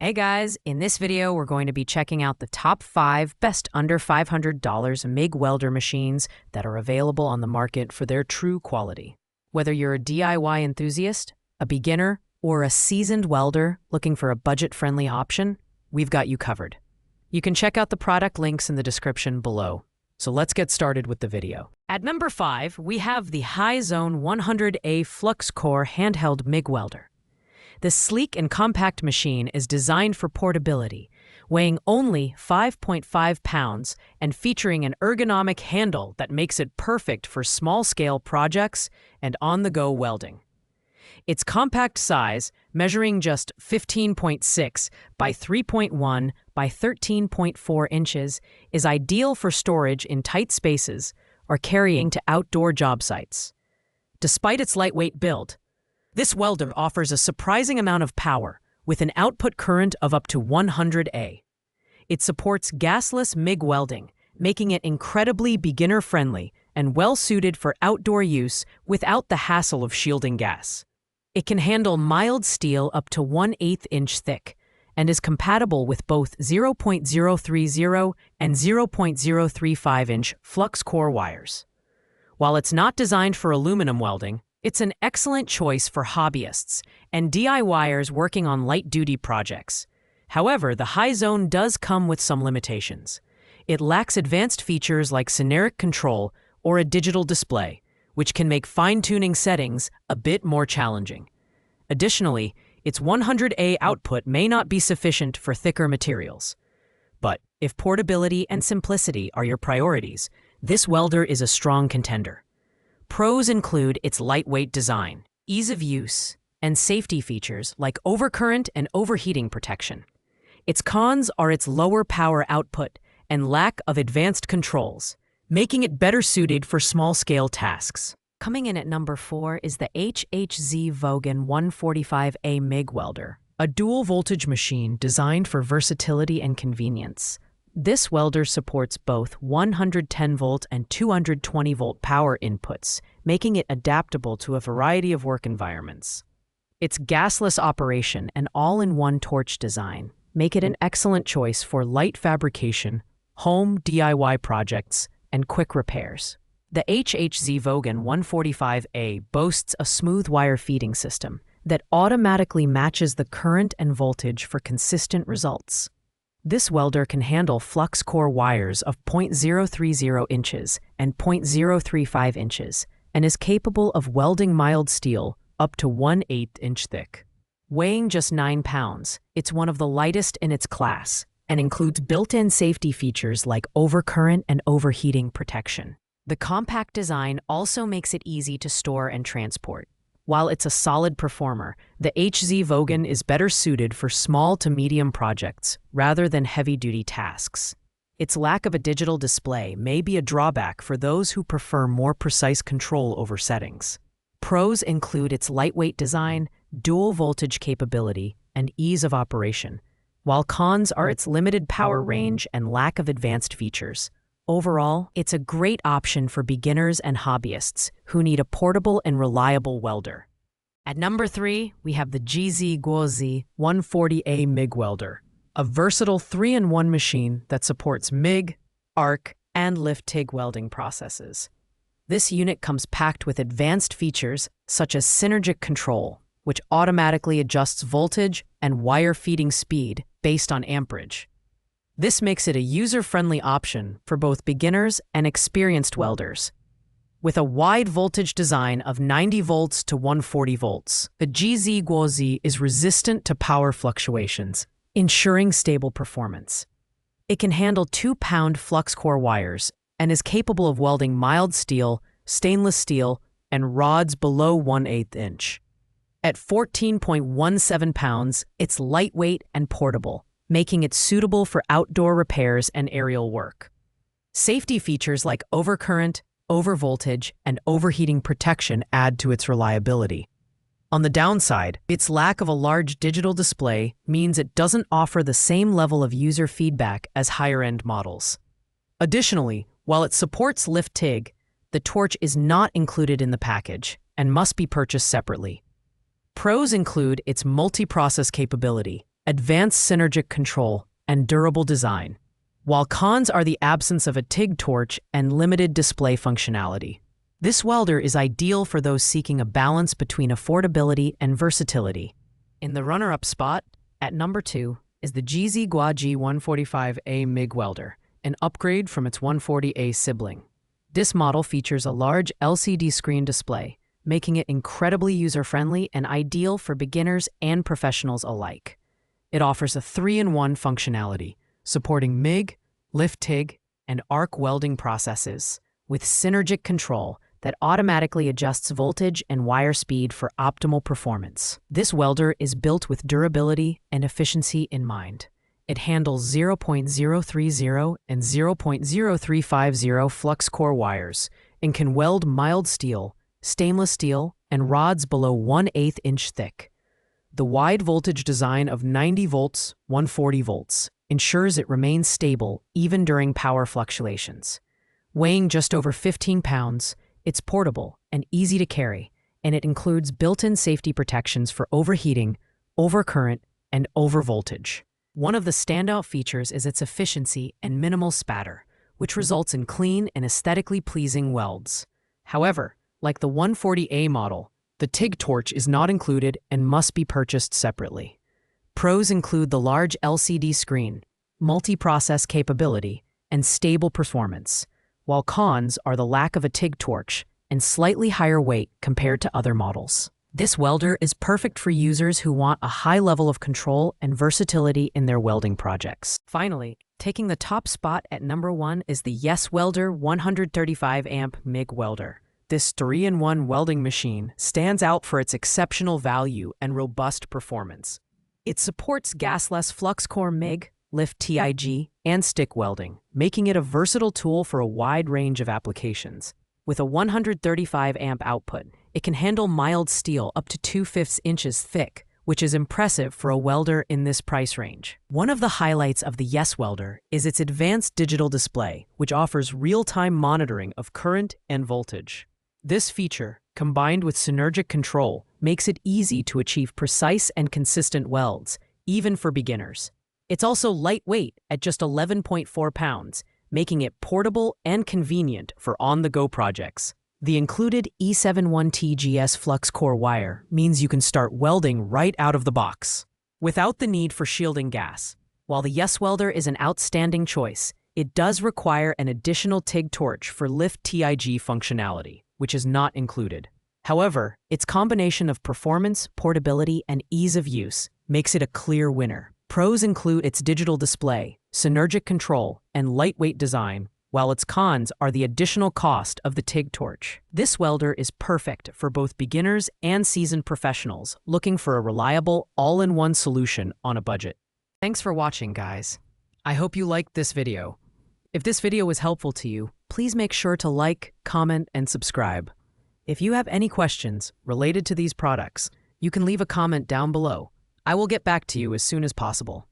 Hey guys, in this video we're going to be checking out the top 5 best under $500 MIG welder machines that are available on the market for their true quality. Whether you're a DIY enthusiast, a beginner, or a seasoned welder looking for a budget-friendly option, we've got you covered. You can check out the product links in the description below. So let's get started with the video. At number 5, we have the hizone 100A Flux Core handheld MIG welder. This sleek and compact machine is designed for portability, weighing only 5.5 pounds and featuring an ergonomic handle that makes it perfect for small-scale projects and on-the-go welding. Its compact size, measuring just 15.6 by 3.1 by 13.4 inches, is ideal for storage in tight spaces or carrying to outdoor job sites. Despite its lightweight build, this welder offers a surprising amount of power, with an output current of up to 100 A. It supports gasless MIG welding, making it incredibly beginner-friendly and well-suited for outdoor use without the hassle of shielding gas. It can handle mild steel up to 1/8 inch thick and is compatible with both 0.030 and 0.035 inch flux core wires. While it's not designed for aluminum welding, it's an excellent choice for hobbyists and DIYers working on light-duty projects. However, the hizone does come with some limitations. It lacks advanced features like scenic control or a digital display, which can make fine-tuning settings a bit more challenging. Additionally, its 100 A output may not be sufficient for thicker materials. But if portability and simplicity are your priorities, this welder is a strong contender. Pros include its lightweight design, ease of use, and safety features like overcurrent and overheating protection. Its cons are its lower power output and lack of advanced controls, making it better suited for small-scale tasks. Coming in at number 4 is the hzxvogen 145A MIG welder, a dual-voltage machine designed for versatility and convenience. This welder supports both 110-volt and 220-volt power inputs, making it adaptable to a variety of work environments. Its gasless operation and all-in-one torch design make it an excellent choice for light fabrication, home DIY projects, and quick repairs. The hzxvogen 145A boasts a smooth wire feeding system that automatically matches the current and voltage for consistent results. This welder can handle flux core wires of 0.030 inches and 0.035 inches and is capable of welding mild steel up to 1/8 inch thick. Weighing just 9 pounds, it's one of the lightest in its class and includes built-in safety features like overcurrent and overheating protection. The compact design also makes it easy to store and transport. While it's a solid performer, the hzxvogen is better suited for small to medium projects rather than heavy-duty tasks. Its lack of a digital display may be a drawback for those who prefer more precise control over settings. Pros include its lightweight design, dual voltage capability, and ease of operation, while cons are its limited power range and lack of advanced features. Overall, it's a great option for beginners and hobbyists who need a portable and reliable welder. At number 3, we have the guozhi 140A MIG welder, a versatile 3-in-1 machine that supports MIG, arc, and lift-TIG welding processes. This unit comes packed with advanced features such as synergic control, which automatically adjusts voltage and wire feeding speed based on amperage. This makes it a user-friendly option for both beginners and experienced welders. With a wide voltage design of 90 volts to 140 volts, the guozhi is resistant to power fluctuations, ensuring stable performance. It can handle 2-pound flux core wires and is capable of welding mild steel, stainless steel, and rods below 1/8 inch. At 14.17 pounds, it's lightweight and portable, making it suitable for outdoor repairs and aerial work. Safety features like overcurrent, overvoltage, and overheating protection add to its reliability. On the downside, its lack of a large digital display means it doesn't offer the same level of user feedback as higher-end models. Additionally, while it supports lift-TIG, the torch is not included in the package and must be purchased separately. Pros include its multi-process capability, advanced synergic control, and durable design, while cons are the absence of a TIG torch and limited display functionality. This welder is ideal for those seeking a balance between affordability and versatility. In the runner-up spot, at number 2, is the guozhi 145A MIG welder, an upgrade from its 140A sibling. This model features a large LCD screen display, making it incredibly user-friendly and ideal for beginners and professionals alike. It offers a 3-in-1 functionality, supporting MIG, lift TIG, and arc welding processes, with synergic control that automatically adjusts voltage and wire speed for optimal performance. This welder is built with durability and efficiency in mind. It handles 0.030 and 0.0350 flux core wires and can weld mild steel, stainless steel, and rods below 1/8 inch thick. The wide voltage design of 90 volts, 140 volts ensures it remains stable even during power fluctuations. Weighing just over 15 pounds, it's portable and easy to carry, and it includes built-in safety protections for overheating, overcurrent, and overvoltage. One of the standout features is its efficiency and minimal spatter, which results in clean and aesthetically pleasing welds. However, like the 140A model, the TIG torch is not included and must be purchased separately. Pros include the large LCD screen, multi-process capability, and stable performance, while cons are the lack of a TIG torch and slightly higher weight compared to other models. This welder is perfect for users who want a high level of control and versatility in their welding projects. Finally, taking the top spot at number 1 is the yeswelder 135-amp MIG welder. This 3-in-1 welding machine stands out for its exceptional value and robust performance. It supports gasless flux core MIG, lift TIG, and stick welding, making it a versatile tool for a wide range of applications. With a 135-amp output, it can handle mild steel up to 2/5 inches thick, which is impressive for a welder in this price range. One of the highlights of the yeswelder is its advanced digital display, which offers real-time monitoring of current and voltage. This feature, combined with synergic control, makes it easy to achieve precise and consistent welds, even for beginners. It's also lightweight at just 11.4 pounds, making it portable and convenient for on-the-go projects. The included E71TGS flux core wire means you can start welding right out of the box, without the need for shielding gas. While the yeswelder is an outstanding choice, it does require an additional TIG torch for lift TIG functionality, which is not included. However, its combination of performance, portability, and ease of use makes it a clear winner. Pros include its digital display, synergic control, and lightweight design, while its cons are the additional cost of the TIG torch. This welder is perfect for both beginners and seasoned professionals looking for a reliable, all-in-one solution on a budget. Thanks for watching, guys. I hope you liked this video. If this video was helpful to you, please make sure to like, comment, and subscribe. If you have any questions related to these products, you can leave a comment down below. I will get back to you as soon as possible.